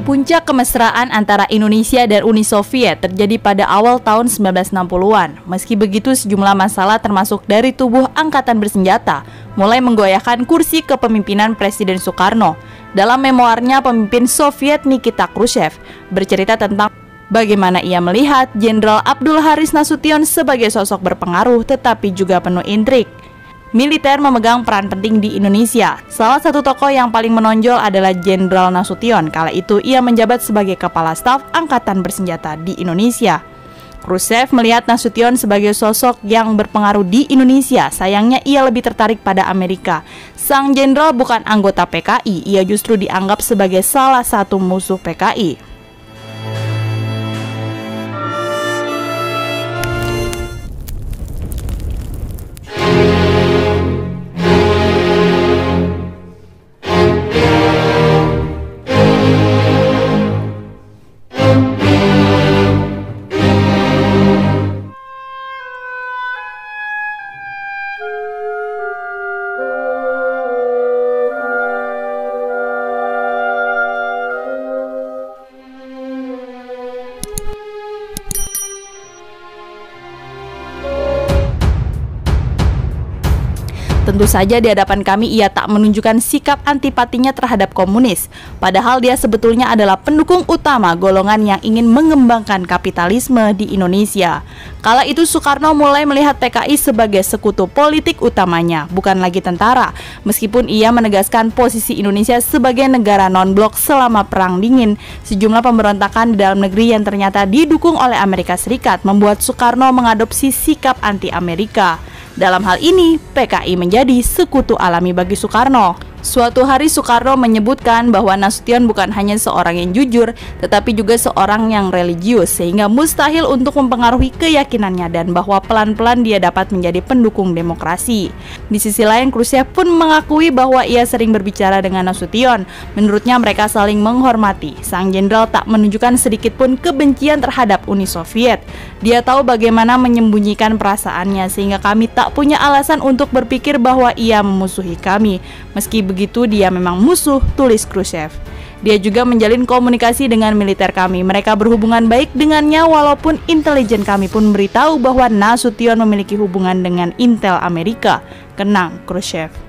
Puncak kemesraan antara Indonesia dan Uni Soviet terjadi pada awal tahun 1960-an. Meski begitu, sejumlah masalah termasuk dari tubuh angkatan bersenjata mulai menggoyahkan kursi kepemimpinan Presiden Soekarno. Dalam memoarnya, pemimpin Soviet Nikita Khrushchev bercerita tentang bagaimana ia melihat Jenderal Abdul Haris Nasution sebagai sosok berpengaruh tetapi juga penuh intrik. Militer memegang peran penting di Indonesia. Salah satu tokoh yang paling menonjol adalah Jenderal Nasution. Kala itu ia menjabat sebagai Kepala Staf Angkatan Bersenjata di Indonesia. Khrushchev melihat Nasution sebagai sosok yang berpengaruh di Indonesia. Sayangnya ia lebih tertarik pada Amerika. Sang jenderal bukan anggota PKI, ia justru dianggap sebagai salah satu musuh PKI. Tentu saja di hadapan kami ia tak menunjukkan sikap antipatinya terhadap komunis. Padahal dia sebetulnya adalah pendukung utama golongan yang ingin mengembangkan kapitalisme di Indonesia. Kala itu Soekarno mulai melihat PKI sebagai sekutu politik utamanya, bukan lagi tentara. Meskipun ia menegaskan posisi Indonesia sebagai negara non-blok selama Perang Dingin, sejumlah pemberontakan di dalam negeri yang ternyata didukung oleh Amerika Serikat membuat Soekarno mengadopsi sikap anti-Amerika. Dalam hal ini, PKI menjadi sekutu alami bagi Soekarno. Suatu hari Soekarno menyebutkan bahwa Nasution bukan hanya seorang yang jujur, tetapi juga seorang yang religius, sehingga mustahil untuk mempengaruhi keyakinannya dan bahwa pelan-pelan dia dapat menjadi pendukung demokrasi. Di sisi lain, Khrushchev pun mengakui bahwa ia sering berbicara dengan Nasution. Menurutnya mereka saling menghormati. Sang jenderal tak menunjukkan sedikit pun kebencian terhadap Uni Soviet. Dia tahu bagaimana menyembunyikan perasaannya, sehingga kami tak punya alasan untuk berpikir bahwa ia memusuhi kami. Meski begitu, dia memang musuh, tulis Khrushchev. Dia juga menjalin komunikasi dengan militer kami. Mereka berhubungan baik dengannya walaupun intelijen kami pun beritahu bahwa Nasution memiliki hubungan dengan intel Amerika, kenang Khrushchev.